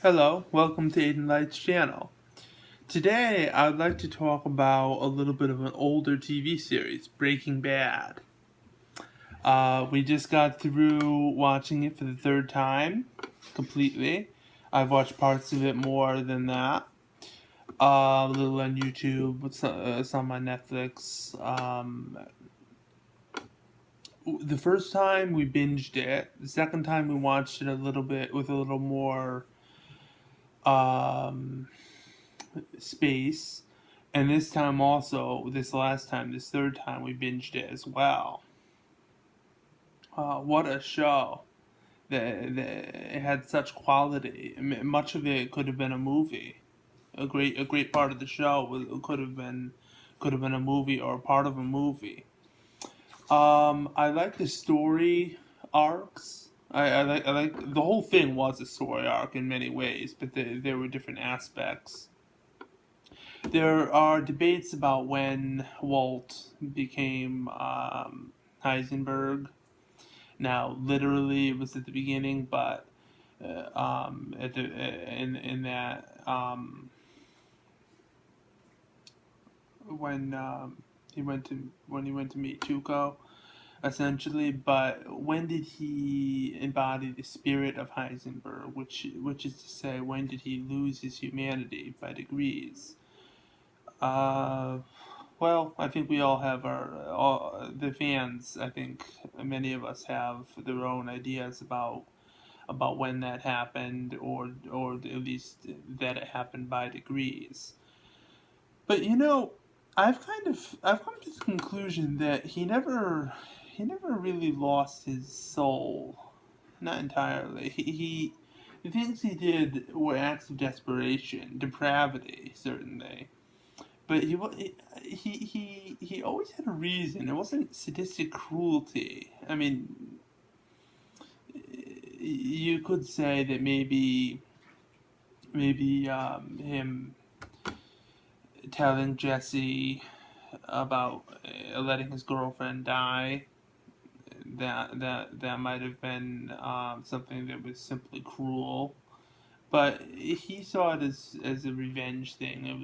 Hello, welcome to Aden Light's channel. Today, I would like to talk about a little bit of an older TV series, Breaking Bad. We just got through watching it for the third time, completely. I've watched parts of it more than that. A little on YouTube, some on Netflix. The first time we binged it. The second time we watched it a little bit with a little more um, space. And this time also, this third time, we binged it as well. What a show! It had such quality. Much of it could have been a movie. A great part of the show could have been a movie or a part of a movie. I like the story arcs. I like the whole thing was a story arc in many ways, but there were different aspects. There are debates about when Walt became Heisenberg. Now, literally, it was at the beginning, but at the in that when he went to meet Tuco, essentially. But when did he embody the spirit of Heisenberg? Which is to say, when did he lose his humanity by degrees? Uh, Well, I think we all have the fans. I think many of us have their own ideas about when that happened, or at least that it happened by degrees. But I've come to the conclusion that he never really lost his soul, not entirely. The things he did were acts of desperation, depravity, certainly, but he always had a reason. It wasn't sadistic cruelty. I mean, you could say that maybe him telling Jesse about letting his girlfriend die, that might have been something that was simply cruel. But he saw it as a revenge thing. It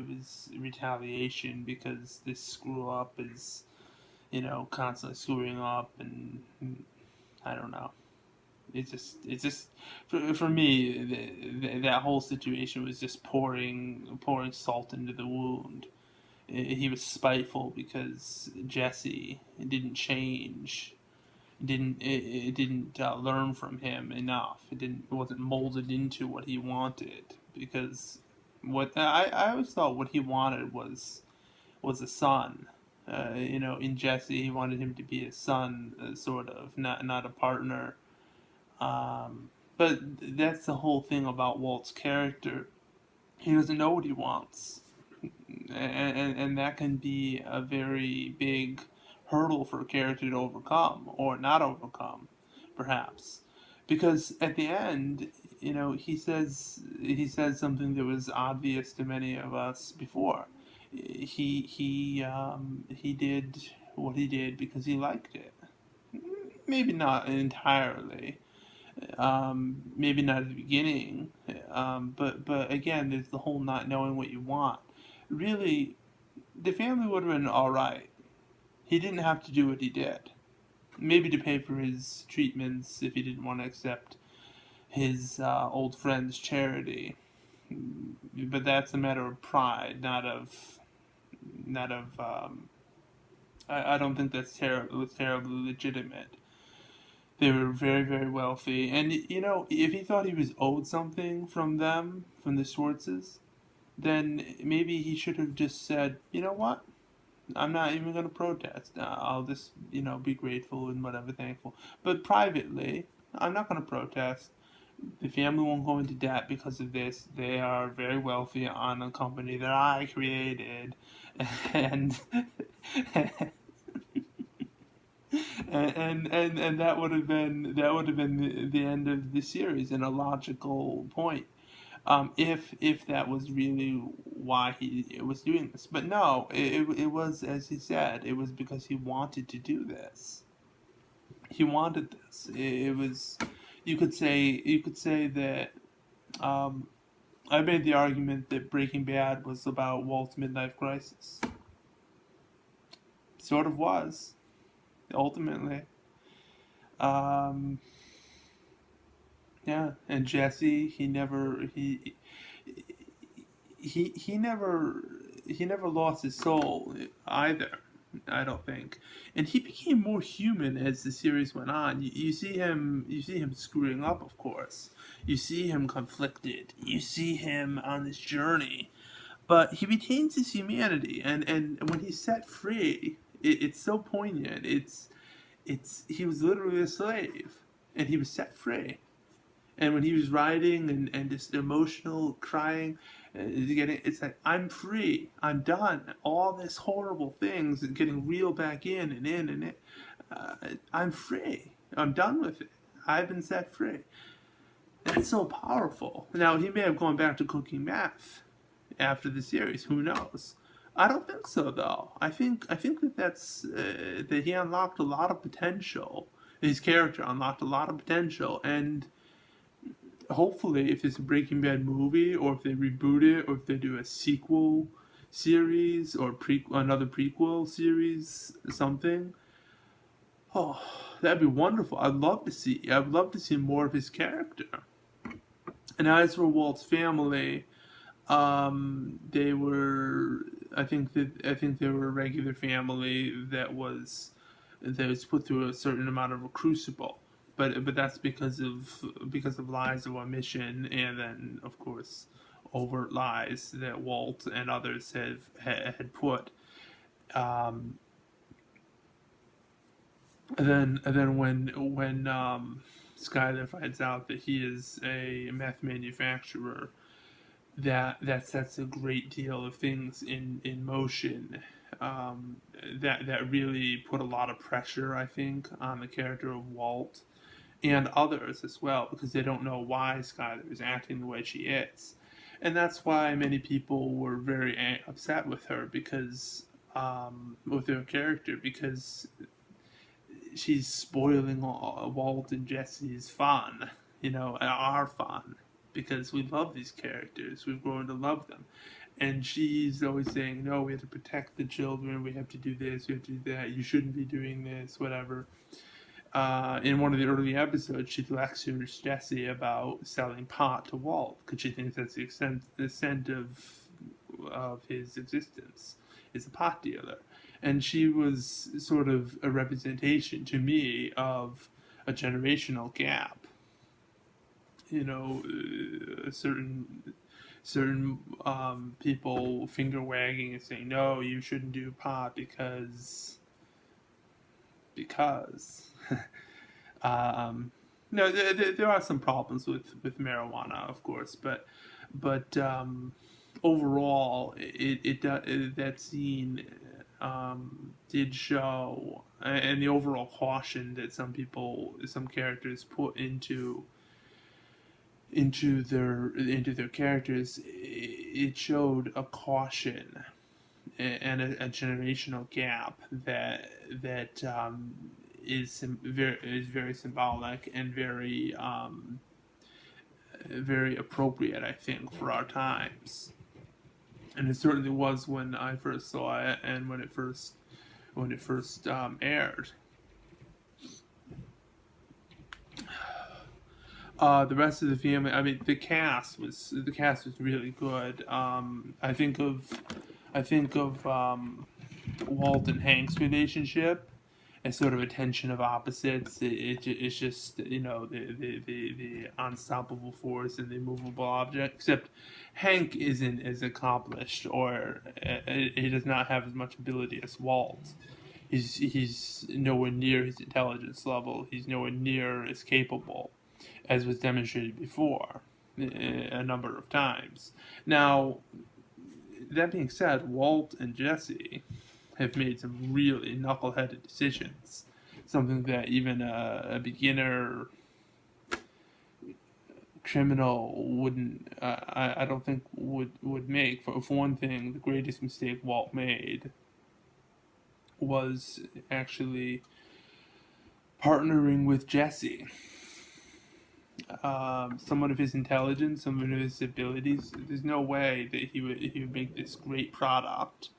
was retaliation because this screw up is constantly screwing up, and I don't know. It's just for me, that whole situation was just pouring salt into the wound. He was spiteful because Jesse didn't change, it didn't learn from him enough. It wasn't molded into what he wanted, because what I always thought what he wanted was a son. In Jesse, he wanted him to be a son, sort of, not a partner. But that's the whole thing about Walt's character. He doesn't know what he wants, and that can be a very big hurdle for a character to overcome or not overcome, perhaps, because at the end, he says something that was obvious to many of us before. He did what he did because he liked it. Maybe not entirely, maybe not at the beginning, but again, there's the whole not knowing what you want. Really, the family would have been all right. He didn't have to do what he did. Maybe to pay for his treatments if he didn't want to accept his old friend's charity, but that's a matter of pride, not of. I don't think that's terrible. It was terribly legitimate. They were very, very wealthy, and if he thought he was owed something from them, from the Schwartzes, then maybe he should have just said, you know what, I'm not even going to protest. I'll just, be grateful and whatever, thankful. But privately, I'm not going to protest. The family won't go into debt because of this. They are very wealthy on a company that I created, and and that would have been the end of the series in a logical point, if that was really why he was doing this. But no, it was, as he said, it was because he wanted to do this. He wanted this. It was, you could say that um, I made the argument that Breaking Bad was about Walt's midlife crisis. Sort of was, ultimately. Um, yeah, and Jesse, he never lost his soul either. I don't think, and he became more human as the series went on. You see him screwing up, of course. You see him conflicted. You see him on this journey, but he retains his humanity, and when he's set free, it's so poignant. It's he was literally a slave, and he was set free. And when he was writing and just emotional, crying, it's like, I'm free, I'm done. All this horrible things and getting reeled back in. Uh, I'm free. I'm done with it. I've been set free. That's so powerful. Now he may have gone back to cooking meth after the series. Who knows? I don't think so though. I think that he unlocked a lot of potential. His character unlocked a lot of potential, and hopefully, if it's a Breaking Bad movie, or if they reboot it, or if they do a sequel series or another prequel series, something. Oh, that'd be wonderful. I'd love to see more of his character. And as for Walt's family, they were. I think they were a regular family that was put through a certain amount of a crucible. But that's because of lies of omission, and then of course overt lies that Walt and others had put. Um, and then when Skyler finds out that he is a meth manufacturer, that sets a great deal of things in motion. That really put a lot of pressure, I think, on the character of Walt and others as well, because they don't know why Skyler is acting the way she is, and that's why many people were very upset with her, because with her character, because she's spoiling Walt and Jesse's fun, and our fun, because we love these characters. We've grown to love them. And she's always saying, no, we have to protect the children. We have to do this. We have to do that. You shouldn't be doing this, whatever. In one of the early episodes, she lectures Jesse about selling pot to Walt, because she thinks that's the extent of his existence, is a pot dealer. And she was sort of a representation to me of a generational gap. Certain people finger wagging and saying, no, you shouldn't do pot because um, no, there are some problems with marijuana, of course, but overall, that scene did show, and the overall caution that some characters put into their characters, it showed a caution and a generational gap that is very symbolic and very appropriate, I think, for our times. And it certainly was when I first saw it, and when it first aired. The rest of the family, I mean, the cast was really good. I think of Walt and Hank's relationship as sort of a tension of opposites. It's just, the unstoppable force and the immovable object. Except Hank isn't as accomplished, or he does not have as much ability as Walt. He's nowhere near his intelligence level. He's nowhere near as capable as was demonstrated before a number of times. Now, that being said, Walt and Jesse have made some really knuckleheaded decisions. Something that even a beginner criminal wouldn't, I don't think, would make. For one thing, the greatest mistake Walt made was actually partnering with Jesse. someone of his intelligence, someone of his abilities, there's no way that he would make this great product.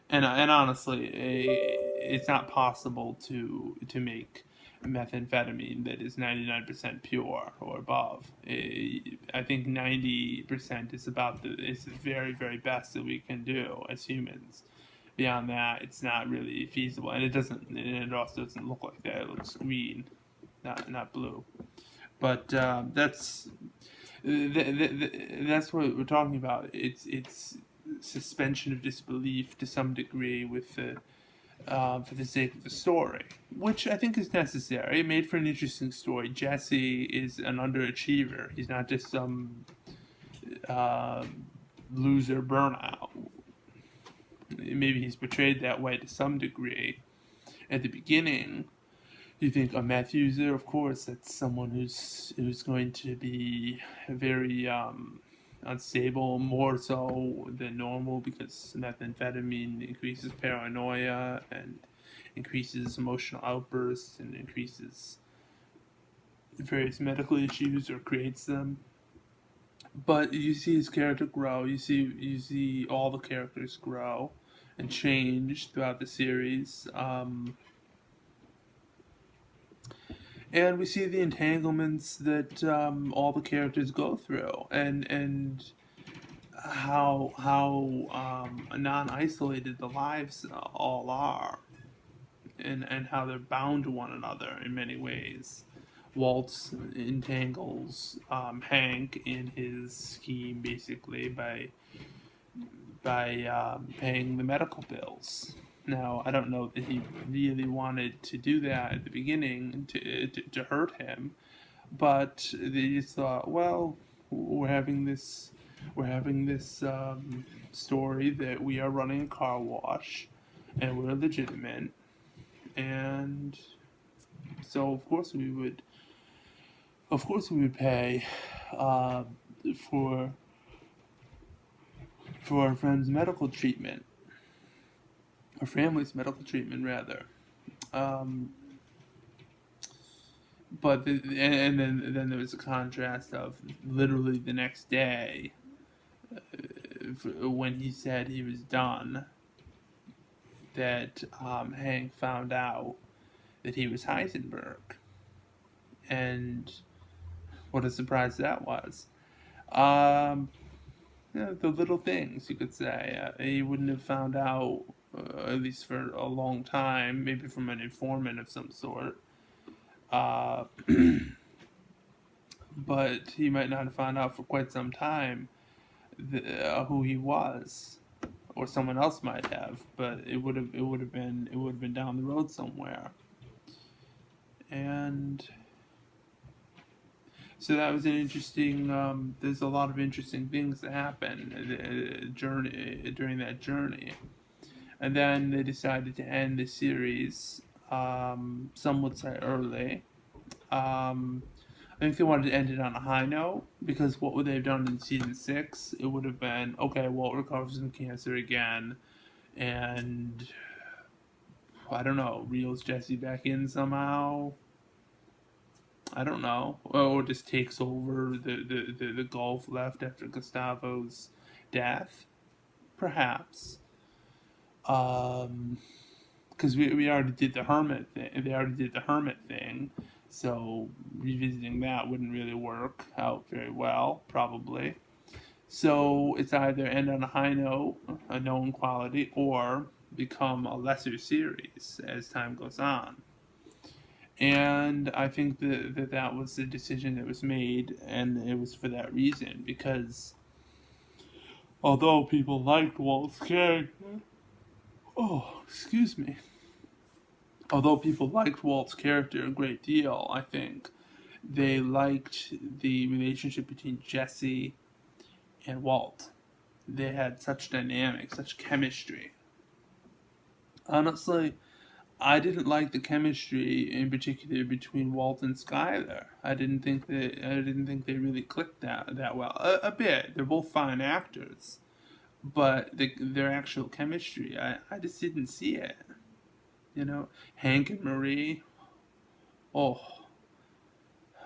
And honestly, it's not possible to make methamphetamine that is 99% pure or above. I think 90% is the very very best that we can do as humans. Beyond that, it's not really feasible, and it also doesn't look like that. It looks green, not blue. But that's what we're talking about. It's suspension of disbelief to some degree with the for the sake of the story, which I think is necessary. It made for an interesting story. Jesse is an underachiever. He's not just some uh, loser burnout. Maybe he's portrayed that way to some degree. At the beginning, you think a meth user, of course, that's someone who's going to be very unstable, more so than normal, because methamphetamine increases paranoia and increases emotional outbursts and increases various medical issues or creates them. But you see his character grow. You see all the characters grow and change throughout the series. And we see the entanglements that all the characters go through, and how non-isolated the lives all are, and how they're bound to one another in many ways. Walt entangles Hank in his scheme basically by paying the medical bills. Now, I don't know that he really wanted to do that at the beginning to hurt him, but they just thought, well, we're having this story that we are running a car wash, and we're legitimate, and so of course we would pay uh, for our friend's medical treatment, our family's medical treatment rather. Um, but then there was a contrast of literally the next day when he said he was done, that Hank found out that he was Heisenberg, and what a surprise that was. Um, the little things, you could say. He wouldn't have found out, at least for a long time, maybe from an informant of some sort. Uh, but he might not have found out for quite some time who he was, or someone else might have. But it would have been down the road somewhere, and so that was an interesting. There's a lot of interesting things that happen during that journey, and then they decided to end the series. Some would say early. Um, I think they wanted to end it on a high note, because what would they have done in season 6? It would have been, okay, Walt recovers from cancer again, and I don't know, reels Jesse back in somehow. I don't know, or just takes over the Gulf left after Gustavo's death, perhaps. Because we already did the hermit thing. They already did the hermit thing, so revisiting that wouldn't really work out very well, probably. So it's either end on a high note, a known quality, or become a lesser series as time goes on. And I think that was the decision that was made, and it was for that reason, because although people liked Walt's character, oh, excuse me, although people liked Walt's character a great deal, I think they liked the relationship between Jesse and Walt. They had such dynamic, such chemistry. Honestly, I didn't like the chemistry in particular between Walt and Skyler. I didn't think they really clicked that well. A bit. They're both fine actors, but their actual chemistry, I just didn't see it. Hank and Marie. Oh,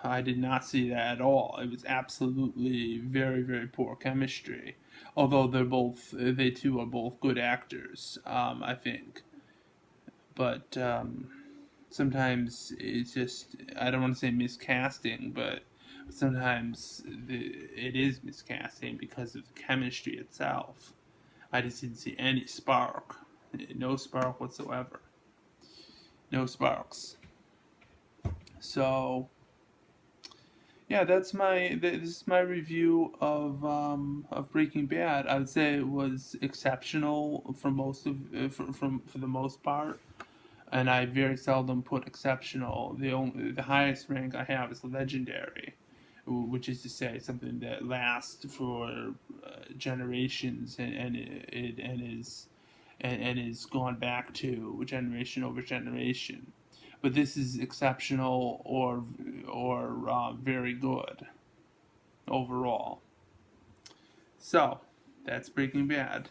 I did not see that at all. It was absolutely very, very poor chemistry. Although they two are both good actors, I think. But sometimes it's just, I don't want to say miscasting, but sometimes it is miscasting because of the chemistry itself. I just didn't see any spark. No spark whatsoever. No sparks. So yeah, this is my review of Breaking Bad. I would say it was exceptional for most of for the most part, and I very seldom put exceptional. The highest rank I have is legendary, which is to say something that lasts for generations and is gone back to generation over generation. But this is exceptional or very good overall. So that's Breaking Bad.